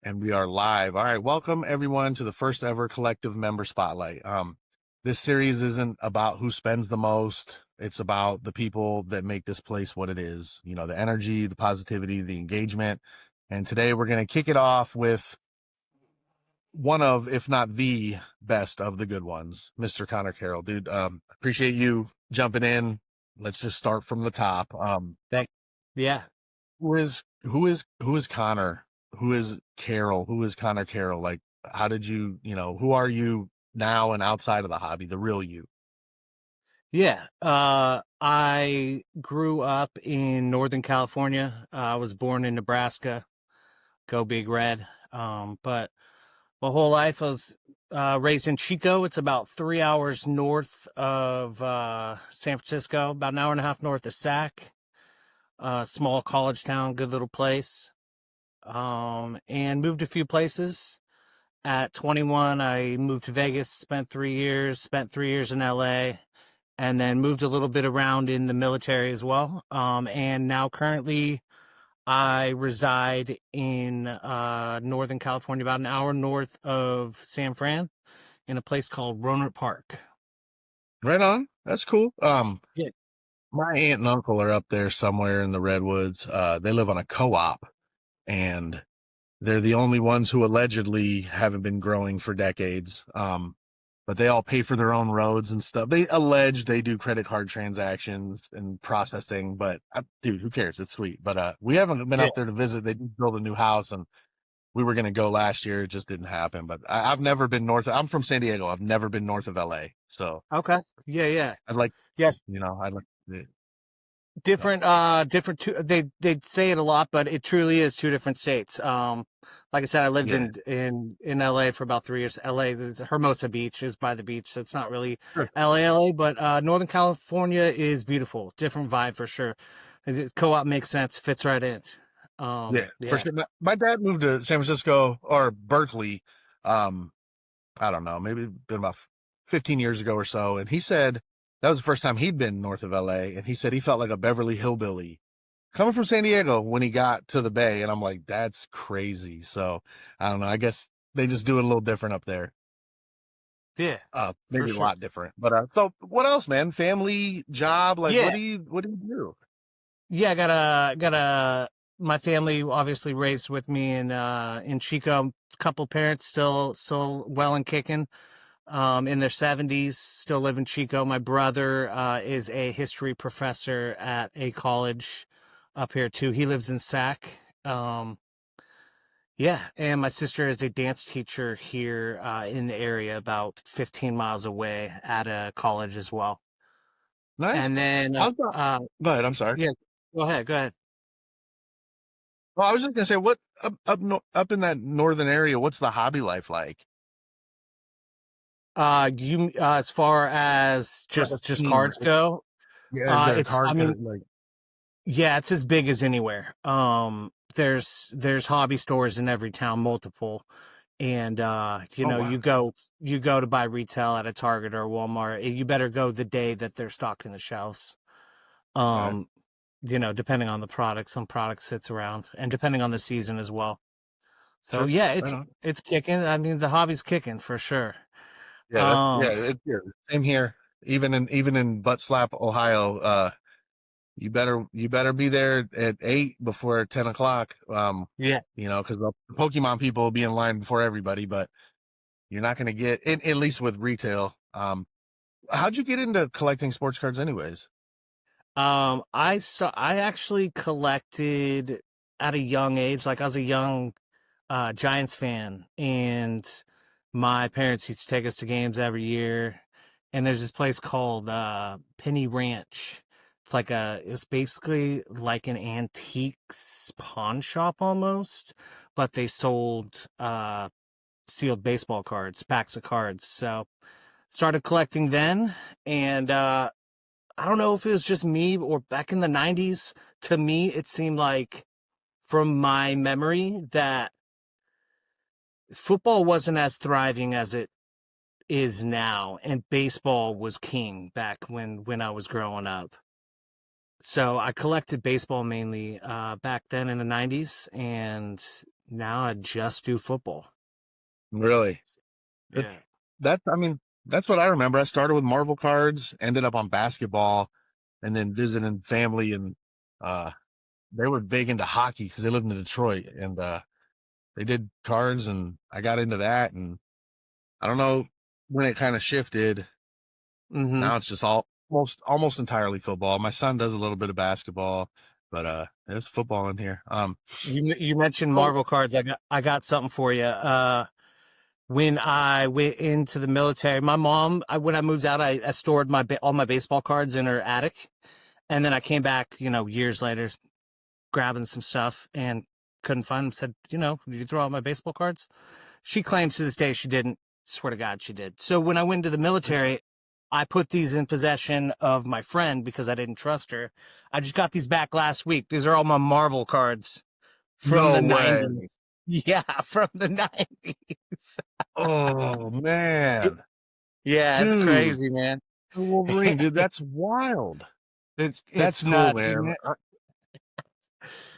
And we are live. All right, welcome everyone to the first ever collective member spotlight. This series isn't about who spends the most. It's about the people that make this place what it is. You know, the energy, the positivity, the engagement. And today we're going to kick it off with one of, if not the best of the good ones, Mr. Conor Carroll. Dude, appreciate you jumping in. Let's just start from the top. Thank, yeah. Who is Connor? Who is Carroll? Who is Conor Carroll? Like, how did who are you now and outside of the hobby, the real you? Yeah. I grew up in Northern California. I was born in Nebraska. Go Big Red. But my whole life I was raised in Chico. It's about 3 hours north of San Francisco, about an hour and a half north of Sac. Small college town, good little place. And moved a few places. At 21, I moved to Vegas, spent 3 years in LA, and then moved a little bit around in the military as well. And now currently I reside in Northern California, about an hour north of San Fran, in a place called Rohnert Park. Right on. That's cool. Yeah. My aunt and uncle are up there somewhere in the redwoods. They live on a co-op, and they're the only ones who allegedly haven't been growing for decades. But they all pay for their own roads and stuff. They allege they do credit card transactions and processing, but dude, who cares? It's sweet. But we haven't been Yeah. up there to visit. They did build a new house, and we were going to go last year. It just didn't happen. But I've never been north. I'm from San Diego. I've never been north of LA. So Okay. Yeah. Yeah. I'd like, Yes. I'd like to, so. Different two, they say it a lot, but it truly is two different states. Like I said, I lived Yeah. in LA for about 3 years. LA is Hermosa Beach is by the beach, so it's not really Sure. LA, but Northern California is beautiful. Different vibe for sure. Co-op makes sense, fits right in. Yeah, for Yeah. sure. My dad moved to San Francisco or Berkeley. Um, I don't know, maybe been about 15 years ago or so. And he said that was the first time he'd been north of LA. And he said he felt like a Beverly hillbilly coming from San Diego when he got to the Bay. And I'm like, that's crazy. So I don't know. I guess they just do it a little different up there. Yeah, for Maybe a sure. lot different. But so what else, man? Family, job, like Yeah. what do you do? Yeah, my family obviously raised with me in Chico. Couple parents still well and kicking. In their 70s, still live in Chico. My brother is a history professor at a college up here too. He lives in Sac. Um, yeah, and my sister is a dance teacher here in the area, about 15 miles away at a college as well. Nice. And then, How's that? Go ahead. I'm sorry. yeah, go ahead, go ahead. Well, I was just gonna say, what up in that northern area? What's the hobby life like? You as far as Like a just team, cards go, yeah. Is there a it's I card? mean Like, yeah, it's as big as anywhere. There's hobby stores in every town, multiple, and oh wow, you go to buy retail at a Target or Walmart. You better go the day that they're stocking the shelves. okay, Um, depending on the product, some product sits around, and depending on the season as well. So sure, yeah, right on. it's kicking. I mean, the hobby's kicking for sure. Yeah, Um, yeah, same here. Even in butt slap Ohio, you better be there at 8 before 10 o'clock. yeah. Because the Pokemon people will be in line before everybody, but you're not gonna get at least with retail. How'd you get into collecting sports cards, anyways? I actually collected at a young age. Like I was a young Giants fan, and my parents used to take us to games every year. And there's this place called Penny Ranch. It was basically like an antiques pawn shop almost, but they sold sealed baseball cards, packs of cards. So started collecting then, and I don't know if it was just me or back in the 90s. To me, it seemed like, from my memory, that football wasn't as thriving as it is now, and baseball was king back when I was growing up. So I collected baseball mainly back then in the 90s, and now I just do football. Really? That, Yeah. I mean, that's what I remember. I started with Marvel cards, ended up on basketball, and then visiting family, and uh, they were big into hockey because they lived in Detroit, and they did cards, and I got into that, and I don't know when it kind of shifted. Mm-hmm. Now it's just almost entirely football. My son does a little bit of basketball, but there's football in here. You mentioned So Marvel cards. I got something for you. When I went into the military, my mom, when I moved out, I stored all my baseball cards in her attic, and then I came back, years later, grabbing some stuff and couldn't find them. Said, did you throw out my baseball cards? She claims to this day she didn't. Swear to God, she did. So when I went to the military, I put these in possession of my friend because I didn't trust her. I just got these back last week. These are all my Marvel cards from no the way. 90s. Yeah, from the 90s. Oh man, Yeah, it's dude, crazy, man. the Wolverine, dude, that's wild. It's That's cool, nuts, man. man.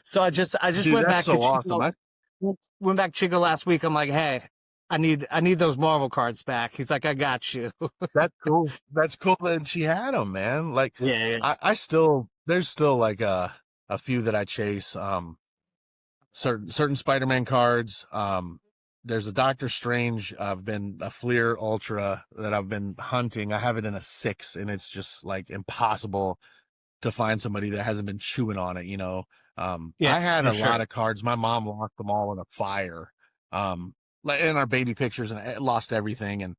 So I just Dude, went that's back to so awesome. Chico. Went back to Chico last week. I'm like, hey, I need those Marvel cards back. He's like, I got you. That's cool. That's cool that she had them, man. Like, Yeah, yeah. I still, there's still like a few that I chase. Certain Spider-Man cards. There's a Doctor Strange. I've been a Fleer Ultra that I've been hunting. I have it in a 6, and it's just like impossible to find somebody that hasn't been chewing on it, you know. Yeah, I had for a sure. lot of cards. My mom lost them all in a fire. Like in our baby pictures, and it lost everything. And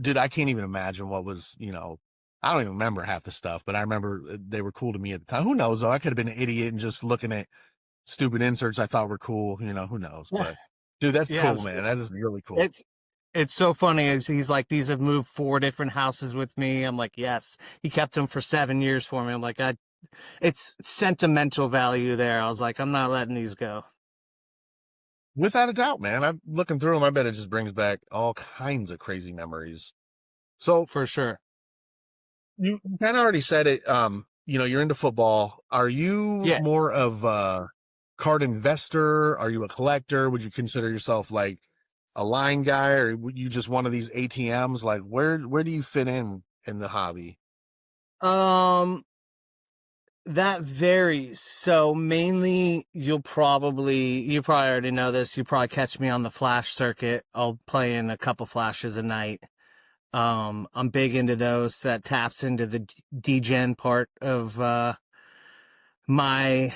dude, I can't even imagine what was, I don't even remember half the stuff, but I remember they were cool to me at the time. Who knows though? I could have been an idiot and just looking at stupid inserts I thought were cool, who knows? But dude, that's Yeah, cool, man. That is really cool. it's so funny. He's like, these have moved 4 different houses with me. I'm like, yes. He kept them for 7 years for me. I'm like, it's sentimental value there. I was like, I'm not letting these go. Without a doubt, man. I'm looking through them. I bet it just brings back all kinds of crazy memories. So For sure. you kind of already said it. You're into football. Are you Yeah. more of a card investor? Are you a collector? Would you consider yourself like a line guy, or would you just one of these ATMs? Like, where do you fit in the hobby? Um, that varies. So mainly you probably already know this. You probably catch me on the flash circuit. I'll play in a couple flashes a night. I'm big into those. That taps into the degen part of my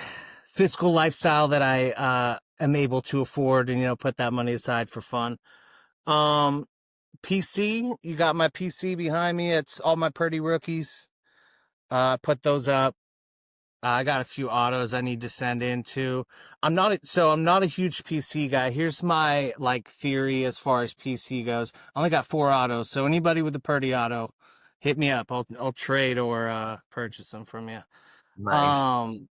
fiscal lifestyle that I am able to afford, and put that money aside for fun. Um, PC, you got my PC behind me. It's all my pretty rookies. Put those up. I got a few autos I need to send in too. I'm not a huge PC guy. Here's my like theory as far as PC goes. I only got 4 autos, so anybody with a Purdy auto, hit me up. I'll trade or purchase them from you. Nice. Um,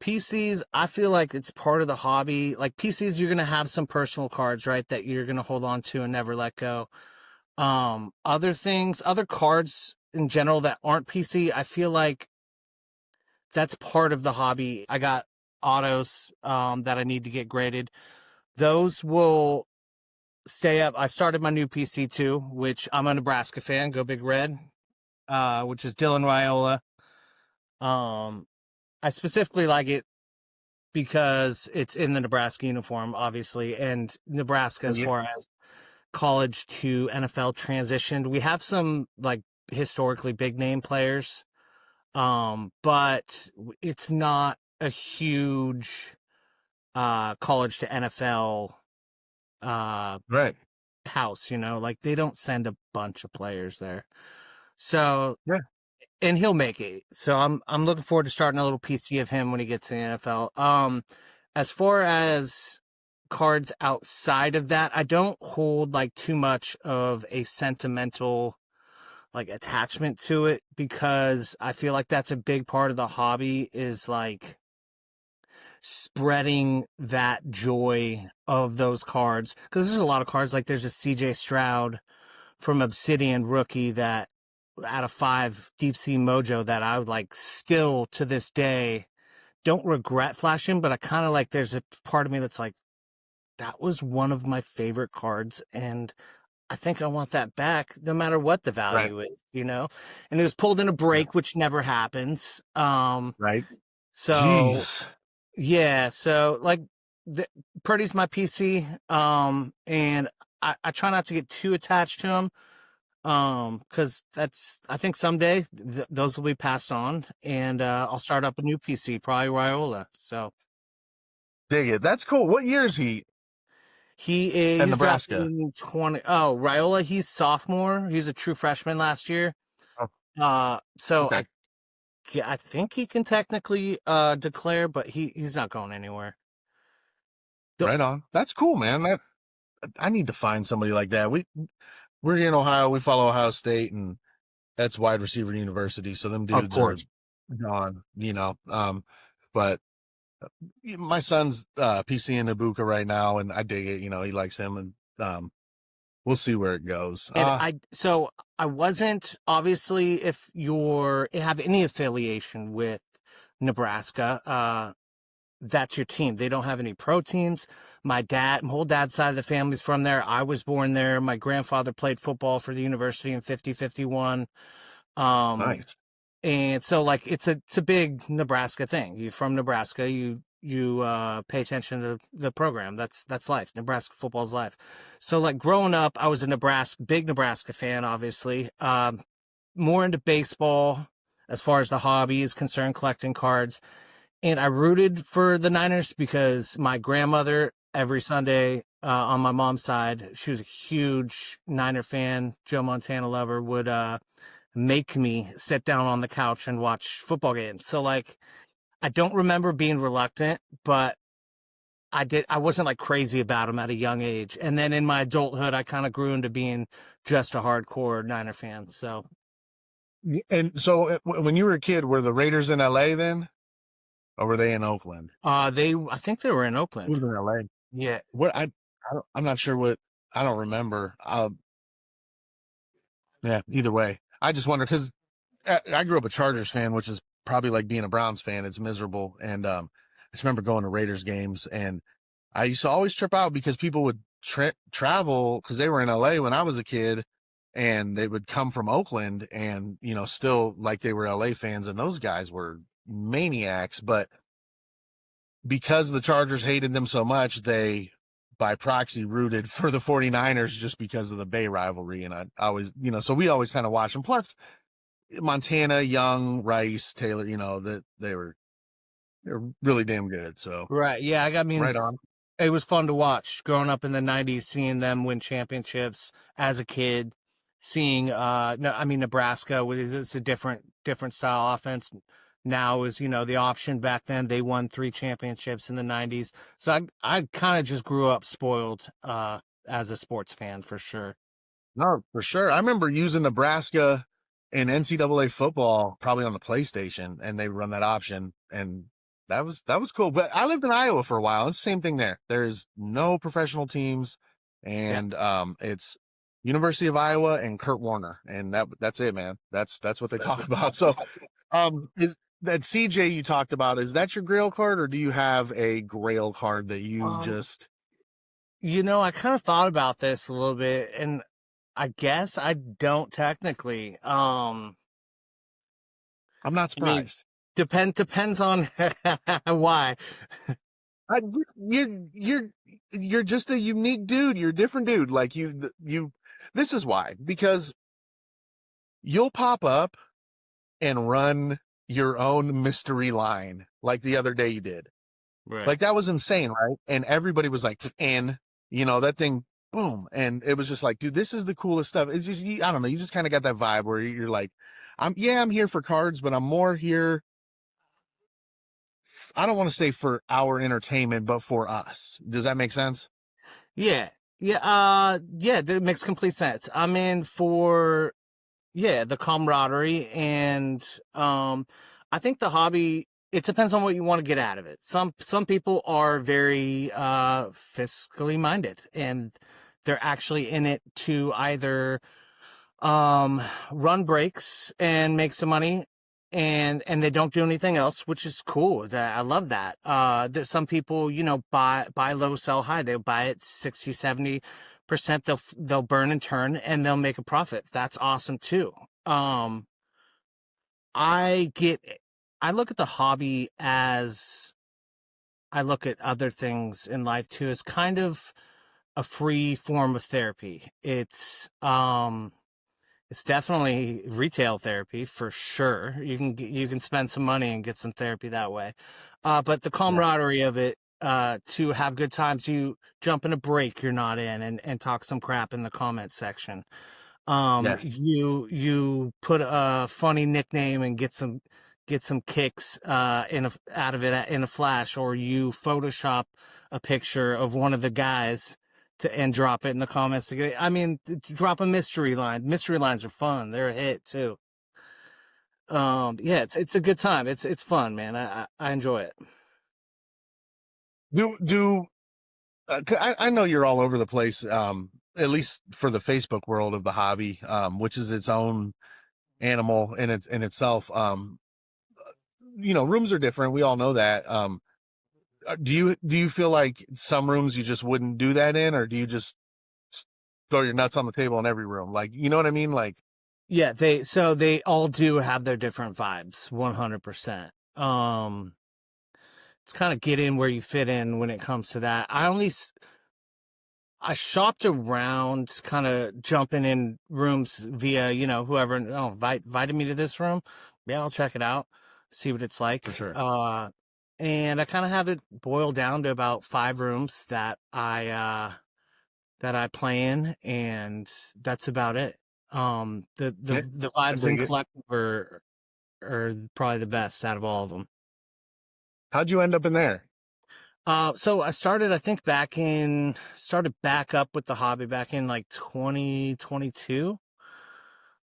PCs, I feel like it's part of the hobby. Like PCs, you're gonna have some personal cards, right, that you're gonna hold on to and never let go. Other cards in general that aren't PC, I feel like that's part of the hobby. I got autos that I need to get graded. Those will stay up. I started my new PC too, which I'm a Nebraska fan. Go Big Red, which is Dylan Raiola. Um, I specifically like it because it's in the Nebraska uniform, obviously, and Nebraska, as Yeah. far as college to NFL transitioned, we have some like historically big name players, but it's not a huge college to NFL Right. house, like they don't send a bunch of players there. So, Yeah. and he'll make it. So I'm looking forward to starting a little PC of him when he gets in the NFL. As far as cards outside of that, I don't hold like too much of a sentimental like attachment to it because I feel like that's a big part of the hobby is like spreading that joy of those cards because there's a lot of cards like there's a CJ Stroud from Obsidian rookie that out of 5 Deep Sea Mojo that I would like still to this day don't regret flashing, but I kind of like there's a part of me that's like that was one of my favorite cards, and I think I want that back no matter what the Right. value is, And it was pulled in a Yeah. break, which never happens. Right. So Jeez. yeah, so like the Purdy's my PC, and I try not to get too attached to him, because I think someday those will be passed on, and I'll start up a new PC, probably Raiola. So Dig it. That's cool. What year is he in he's drafted Nebraska? in 20. Oh, Raiola, he's sophomore. He's a true freshman last year. Oh, So okay. I think he can technically declare, but he's not going anywhere. The- Right on. That's cool, man. I need to find somebody like that. We're here in Ohio. We follow Ohio State, and that's wide receiver university. So them Of dudes are course. gone, but my son's PC in Ibuka right now, and I dig it. He likes him, and we'll see where it goes. And I wasn't, obviously, if you have any affiliation with Nebraska, that's your team. They don't have any pro teams. My whole dad's side of the family's from there. I was born there. My grandfather played football for the university in 50-51. Nice. And so like it's a big Nebraska thing. You're from Nebraska, you pay attention to the program. That's life. Nebraska football's life. So like growing up, I was a big Nebraska fan, obviously. More into baseball as far as the hobby is concerned, collecting cards. And I rooted for the Niners because my grandmother every Sunday, on my mom's side, she was a huge Niner fan, Joe Montana lover, would make me sit down on the couch and watch football games. So like I don't remember being reluctant, but I wasn't like crazy about them at a young age. And then in my adulthood, I kind of grew into being just a hardcore Niner fan. So And so when you were a kid, were the Raiders in LA then, or were they in Oakland? I think they were in Who Oakland. was in LA? Yeah. What I'm not sure what, I don't remember. Yeah, either way. I just wonder because I grew up a Chargers fan, which is probably like being a Browns fan. It's miserable. And I just remember going to Raiders games, and I used to always trip out because people would travel because they were in LA when I was a kid, and they would come from Oakland and, still like they were LA fans, and those guys were maniacs. But because the Chargers hated them so much, they by proxy rooted for the 49ers just because of the Bay rivalry. And I always, so we always kind of watched them. Plus Montana, Young, Rice, Taylor, that they're really damn good. So Right. Yeah. I mean, right on. it was fun to watch growing up in the 90s, seeing them win championships as a kid, seeing, no, I mean, Nebraska, it's a different style offense. Now is, the option. Back then they won 3 championships in the 90s. So I kind of just grew up spoiled, as a sports fan for sure. No, for sure. I remember using Nebraska in NCAA football, probably on the PlayStation, and they run that option, and that was cool. But I lived in Iowa for a while. It's the same thing there. There's no professional teams, Yeah. and it's University of Iowa and Kurt Warner, and that's it, man. That's what they talk about. So, is that CJ you talked about? Is that your Grail card, or do you have a Grail card that you just? I kind of thought about this a little bit, and I guess I don't technically. I'm not I mean, surprised. depends on why. I, you're just a unique dude. You're a different dude. Like you. This is why, because you'll pop up and run your own mystery line like the other day you did. Right. Like that was insane, right? And everybody was like, that thing, boom. And it was just like, dude, this is the coolest stuff. It's just, I don't know. You just kind of got that vibe where you're like, I'm here for cards, but I'm more here. I don't want to say for our entertainment, but for us. Does that make sense? Yeah. Yeah. Yeah, that makes complete sense. I'm in for, the camaraderie, and I think the hobby, it depends on what you want to get out of it. Some people are very fiscally minded, and they're actually in it to either run breaks and make some money, and they don't do anything else, which is cool. I love that. There's some people, buy low, sell high. They'll buy it 60, 70%. They'll burn and turn, and they'll make a profit. That's awesome too. Um, I get, I look at the hobby as I look at other things in life too, as kind of a free form of therapy. It's definitely retail therapy for sure. You can spend some money and get some therapy that way. But the Yeah. camaraderie of it, to have good times, you jump in a break you're not in and talk some crap in the comment section. Yes. You put a funny nickname and get some kicks out of it in a flash, or you Photoshop a picture of one of the guys and drop it in the comments to get. I mean, drop a mystery line. Mystery lines are fun. They're a hit too. Yeah, it's a good time. It's fun, man. I enjoy it. Do 'Cause I know you're all over the place, at least for the Facebook world of the hobby, which is its own animal in itself. Rooms are different. We all know that. Do you feel like some rooms you just wouldn't do that in, or do you just throw your nuts on the table in every room? Like, you know what I mean? Like, Yeah, they all do have their different vibes, 100%. It's kind of get in where you fit in when it comes to that. I shopped around, kind of jumping in rooms via, whoever, invited me to this room. Yeah, I'll check it out, see what it's for like. sure. And I kind of have it boiled down to about 5 rooms that I play in, and that's about it. Yeah, The I vibes in dig it. collective are probably the best out of all of them. How'd you end up in there? So I started, I think started back up with the hobby back in like 2022.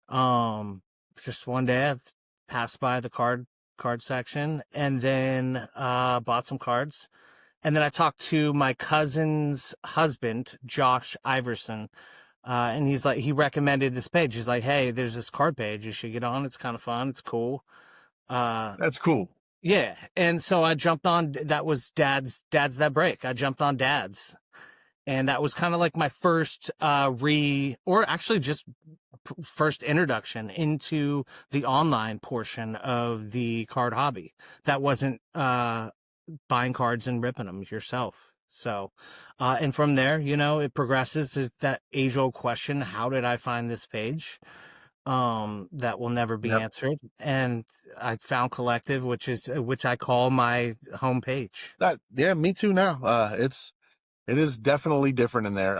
Um, just one day I passed by the card section, and then bought some cards. And then I talked to my cousin's husband, Josh Iverson. And he recommended this page. He's like, hey, there's this card page. You should get on. It's kind of fun. It's cool. Uh, That's cool. yeah. And so I jumped on. That was Dad's That Break. I jumped on Dad's. And that was kind of like my first, or actually just first introduction into the online portion of the card hobby. That wasn't, buying cards and ripping them yourself. So, and from there, it progresses to that age old question: how did I find this page? That will never be Yep. answered. And I found Collective, which I call my homepage. Yeah, me too now. It is definitely different in there.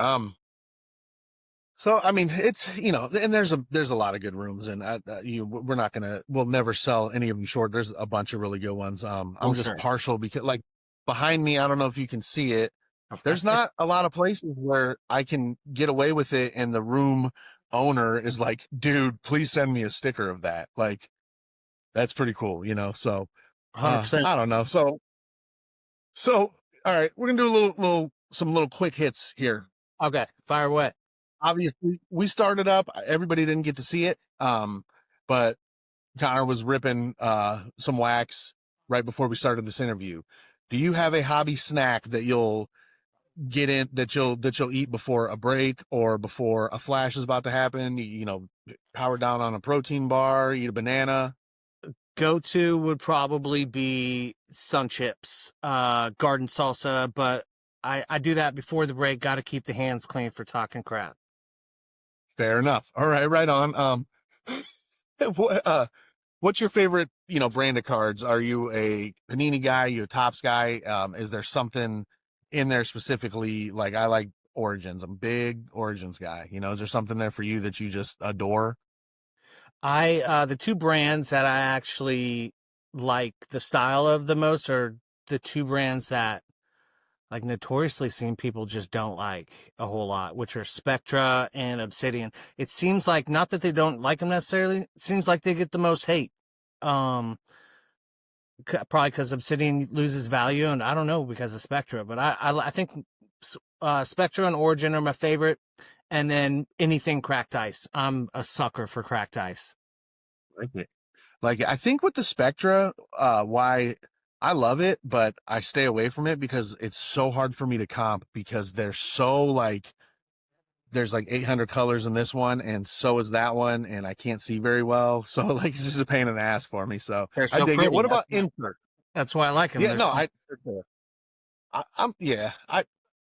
So I mean, it's and there's a lot of good rooms, and we'll never sell any of them short. There's a bunch of really good ones. I'm Oh, just sure. partial because like behind me, I don't know if you can see it. There's not a lot of places where I can get away with it, and the room owner is like, "Dude, please send me a sticker of that." Like, that's pretty cool. So, 100%. I don't know. So, all right, we're gonna do some little quick hits here. Okay, fire away. Obviously we started up, everybody didn't get to see it, but Connor was ripping some wax right before we started this interview. Do you have a hobby snack that you'll get in, that you'll eat before a break or before a flash is about to happen? Power down on a protein bar, eat a banana. Go-to would probably be sun chips, garden salsa, but I do that before the break. Got to keep the hands clean for talking crap. Fair enough. All right, right on. What's your favorite, brand of cards? Are you a Panini guy? You a Topps guy? Is there something in there specifically? Like, I like Origins. I'm a big Origins guy. Is there something there for you that you just adore? The two brands that I actually like the style of the most are the two brands that like notoriously seen people just don't like a whole lot, which are Spectra and Obsidian. It seems like, not that they don't like them necessarily, it seems like they get the most hate. Um, Probably because Obsidian loses value, and I don't know, because of Spectra, but I think Spectra and Origin are my favorite, and then anything cracked ice. I'm a sucker for cracked ice. Like it. Like, I think with the Spectra, why I love it, but I stay away from it because it's so hard for me to comp because they're so like, there's like 800 colors in this one, and so is that one, and I can't see very well. So, like, it's just a pain in the ass for me. So, They're I so dig it. pretty. What about insert? That's why I like them. Yeah, They're no, so yeah,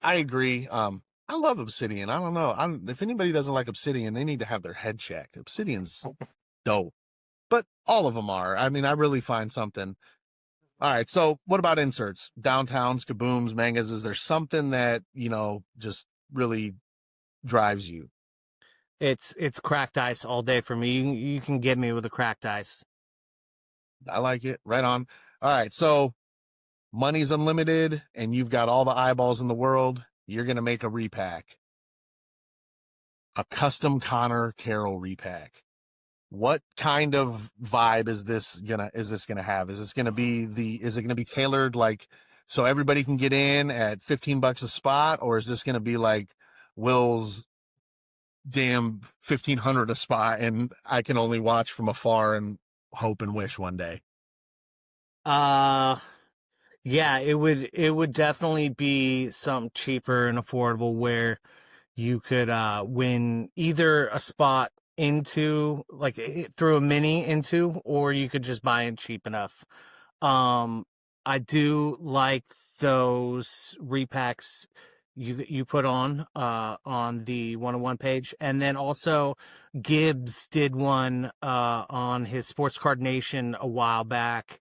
I agree. I love Obsidian. I don't know. If anybody doesn't like Obsidian, they need to have their head checked. Obsidian's dope, but all of them are. I mean, I really find something. All right. So what about inserts? Downtowns, kabooms, mangas. Is there something that, just really drives you? it's cracked ice all day for me. You can get me with a cracked ice. I like it. Right on. All right. So money's unlimited and you've got all the eyeballs in the world. You're going to make a repack, a custom Conor Carroll repack. What kind of vibe is this gonna have? Is it gonna be tailored like so everybody can get in at $15 a spot, or is this gonna be like Will's damn 1,500 a spot and I can only watch from afar and hope and wish one day? Yeah, it would definitely be something cheaper and affordable where you could win either a spot into like through a mini into, or you could just buy it cheap enough. Um, I do like those repacks you put on the 101 page, and then also Gibbs did one on his Sports Card Nation a while back.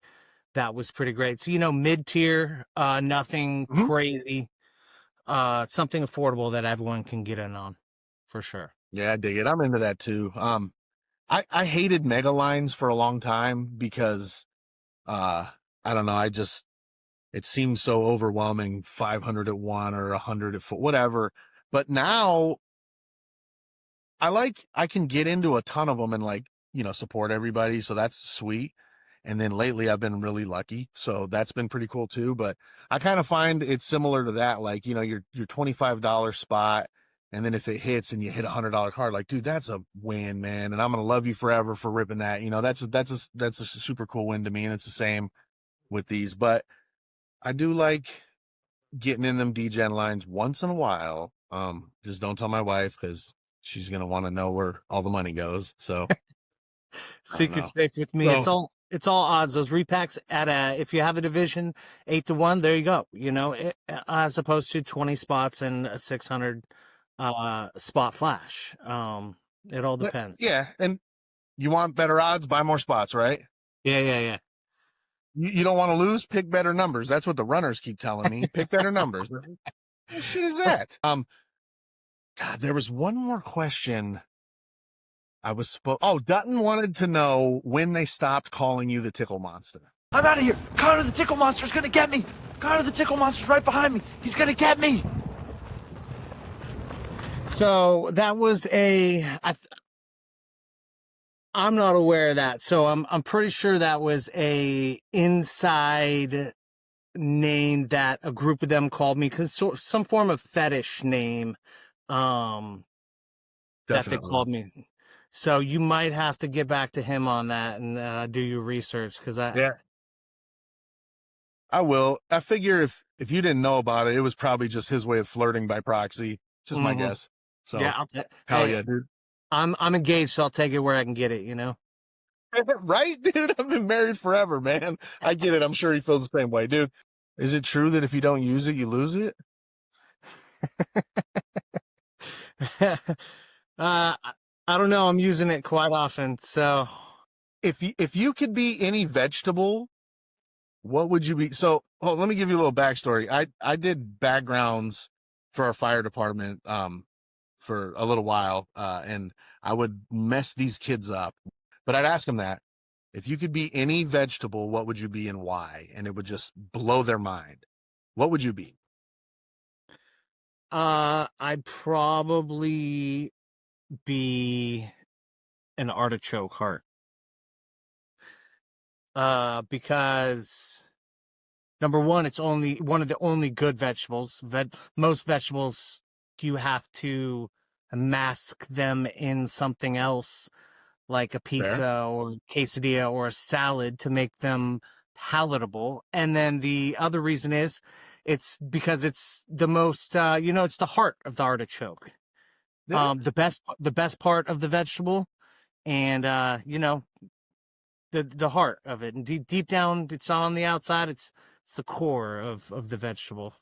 That was pretty great. So mid tier, nothing Mhm. crazy, something affordable that everyone can get in on, for sure. Yeah, I dig it. I'm into that too. I hated mega lines for a long time because I don't know, it seems so overwhelming, 500 at one or 100 at four, whatever. But now I can get into a ton of them and like, support everybody. So that's sweet. And then lately I've been really lucky. So that's been pretty cool too. But I kind of find it's similar to that. Like, your $25 spot. And then if it hits and you hit $100 card, like, dude, that's a win, man. And I'm going to love you forever for ripping that. That's a super cool win to me. And it's the same with these, but I do like getting in them degen lines once in a while. Just don't tell my wife because she's gonna want to know where all the money goes. So I don't Secret know. safe with me. So It's all odds. Those repacks if you have a division 8-1, there you go. As opposed to 20 spots and a 600 spot flash. It all but depends. yeah, and you want better odds, buy more spots, right? Yeah, yeah, yeah. You don't want to lose, pick better numbers. That's what the runners keep telling me. Pick better numbers. What shit is that? God, there was one more question. Dutton wanted to know when they stopped calling you the Tickle Monster. I'm out of here. Connor the Tickle Monster's gonna get me. Connor the Tickle Monster's right behind me. He's gonna get me. So that was I'm not aware of that. So I'm pretty sure that was a inside name that a group of them called me, because some form of fetish name that they Definitely. called me. So you might have to get back to him on that and do your research, because Yeah, I will. I figure if you didn't know about it, it was probably just his way of flirting by proxy. Just my Mhm. guess. So Yeah, hell hey, yeah, dude. I'm engaged, so I'll take it where I can get it. Right, dude? I've been married forever, man. I get it. I'm sure he feels the same way, dude. Is it true that if you don't use it, you lose it? I don't know. I'm using it quite often, so. If you could be any vegetable, what would you be? So, let me give you a little backstory. I did backgrounds for our fire department for a little while, and I would mess these kids up. But I'd ask them that if you could be any vegetable, what would you be and why? And it would just blow their mind. What would you be? I'd probably be an artichoke heart. Because number one, it's only one of the only good vegetables. Most vegetables, you have to mask them in something else. like a pizza or quesadilla or a salad to make them palatable. And then the other reason is it's because it's the most, it's the heart of the artichoke. Yeah. The best part of the vegetable, and the heart of it, and deep down, it's on the outside. It's the core of the vegetable.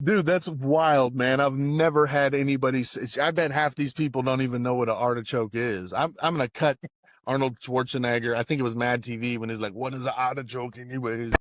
Dude, that's wild, man. I've never had anybody I bet half these people don't even know what an artichoke is. I'm gonna cut Arnold Schwarzenegger. I think it was Mad TV when he's like, "What is an artichoke anyways?"